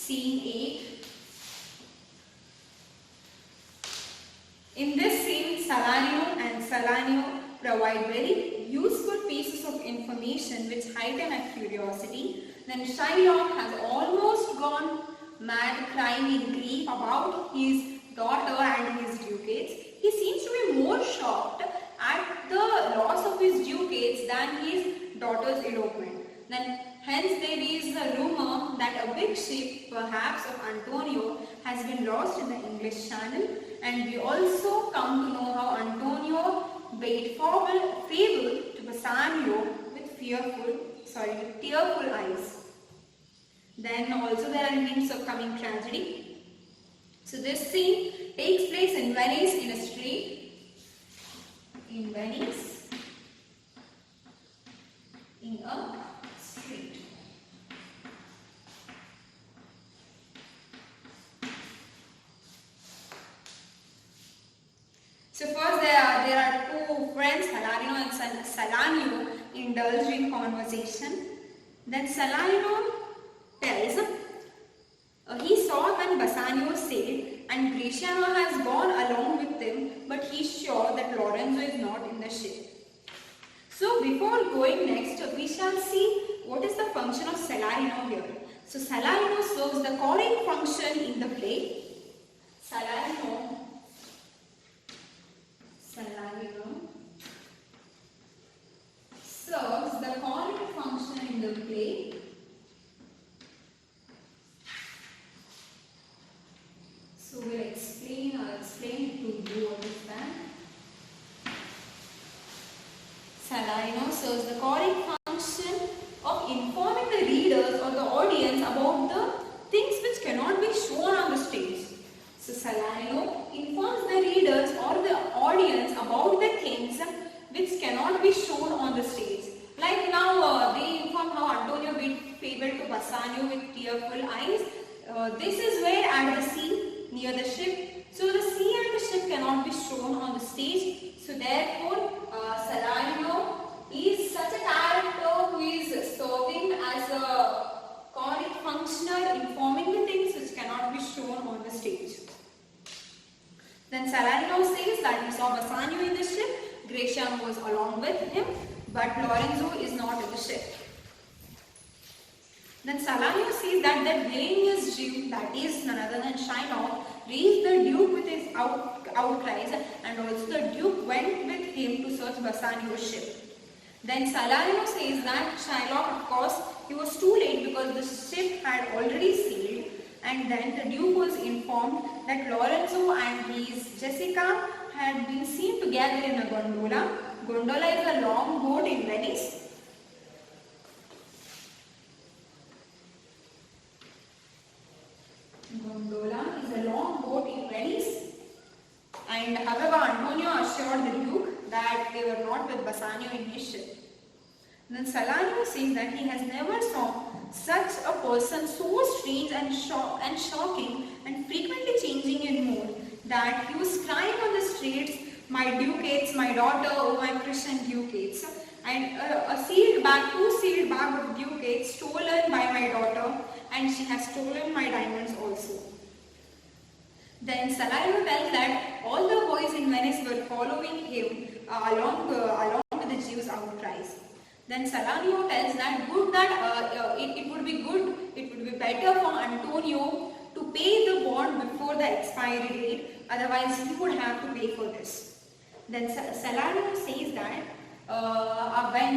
Scene 8. In this scene, Salanio and Salanio provide very useful pieces of information which heighten our curiosity. Then Shylock has almost gone mad, crying in grief about his daughter and his ducats. He seems to be more shocked at the loss of his ducats than his daughter's elopement. Then hence there is a rumor that a big ship, perhaps of Antonio, has been lost in the English Channel, and we also come to know how Antonio bade fable to Bassanio with tearful eyes. Then also there are hints of coming tragedy. So this scene takes place in Venice in a street. In Venice, in a street. So first there are two friends, Salarino and Salanio, indulged in conversation. Then Salarino tells he saw when Bassanio sailed and Gratiano has gone along with them, but he is sure that Lorenzo is not in the ship. So before going next, we shall see what is the function of Salarino here. So Salarino serves the choric function in the play. Salarino serves the choric function in the play. So we'll explain it to you what is that. Salarino serves the choric function of informing the readers or the audience about the things which cannot be shown on the stage. So Salarino informs the readers or the audience about the things which cannot be shown on the stage. Like now they inform how Antonio bade fable to Bassanio with tearful eyes. This is where at the sea near the ship. So the sea and the ship cannot be shown on the stage. So therefore Salarino is such a character who is serving as a choric functioner, informing the things which cannot be shown on the stage. Then Salarino says that he saw Bassanio in the ship, Gratiano was along with him, but Lorenzo is not in the ship. Then Salanio says that the villainous Jew, that is none other than Shylock, raised the Duke with his outcries, and also the Duke went with him to search Bassanio's ship. Then Salarino says that Shylock, of course, he was too late because the ship had already sailed, and then the Duke was informed that Lorenzo and his Jessica had been seen together in a gondola. Gondola is a long boat in Venice. Gondola is a long boat in Venice, and however Antonio assured the Duke that they were not with Bassanio in his ship. Then Salanio says that he has never saw such a person so strange and shocking and frequently changing in mood, that he was crying on the streets, "My ducats, my daughter, oh my Christian ducats," and two sealed bag of ducats stolen by my daughter, and she has stolen my diamonds also. Then Salarino tells that all the boys in Venice were following him along with the Jews' outcries. Then Salanio tells that it would be better for Antonio to pay the bond before the expiry date, otherwise he would have to pay for this. Then Salanio says that when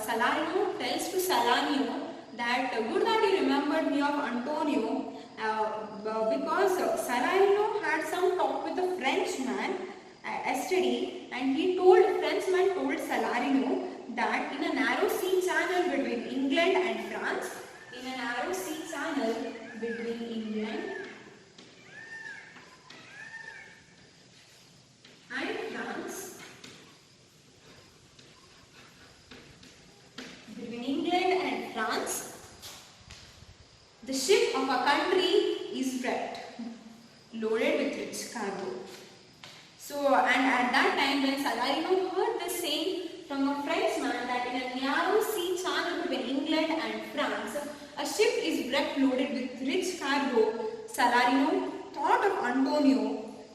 Salanio tells to Salanio that good that you remembered me of Antonio, because Salanio had some talk with a Frenchman yesterday, and Frenchman told Salarino that in a narrow sea channel between England and France, the ship of a country is wrecked, loaded with rich cargo. So, and at that time when Salarino heard this saying from a Frenchman that in a narrow sea channel between England and France, a ship is wrecked loaded with rich cargo. Salarino thought of Antonio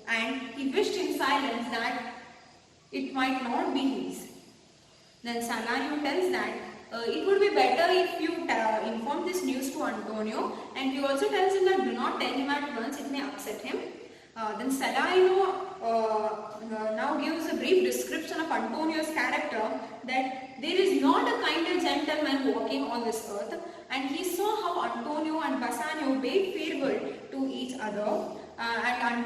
and he wished in silence that it might not be his. Then Salarino tells that it would be better if you inform this news to Antonio, and he also tells him that do not tell him at once, it may upset him. Then Salarino now gives a brief description of Antonio's character, that there is not a kinder gentleman walking on this earth, and he saw how Antonio and Bassanio bade farewell to each other, and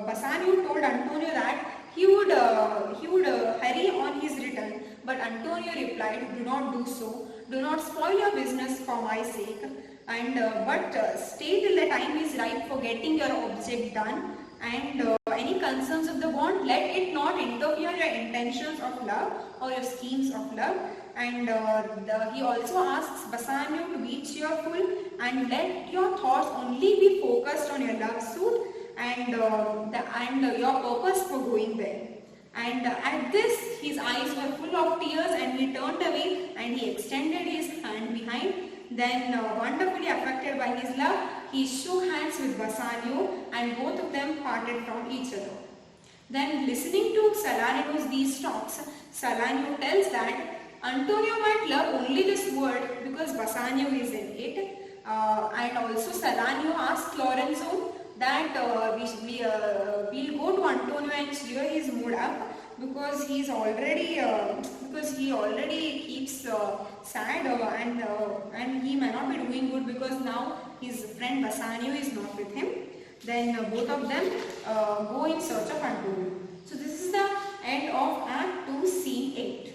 Bassanio told Antonio that he would hurry on his return, but Antonio replied, "Do not do so. Do not spoil your business for my sake, and but stay till the time is right for getting your object done. And any concerns of the bond, let it not interfere your intentions of love or your schemes of love." And he also asks Bassanio to be cheerful and let your thoughts only be focused on your love suit and your purpose for going there. And at this, his eyes were full of tears, and he turned away and he extended his hand behind. Then, wonderfully affected by his love, he shook hands with Bassanio, and both of them parted from each other. Then, listening to Salarino's these talks, Salarino tells that Antonio might love only this world because Bassanio is in it. And also Salarino asks Lorenzo that we'll go to Antonio and cheer his mood up, because he already keeps sad, and he may not be doing good because now his friend Bassanio is not with him. Then both of them go in search of Antonio. So this is the end of Act 2, Scene 8.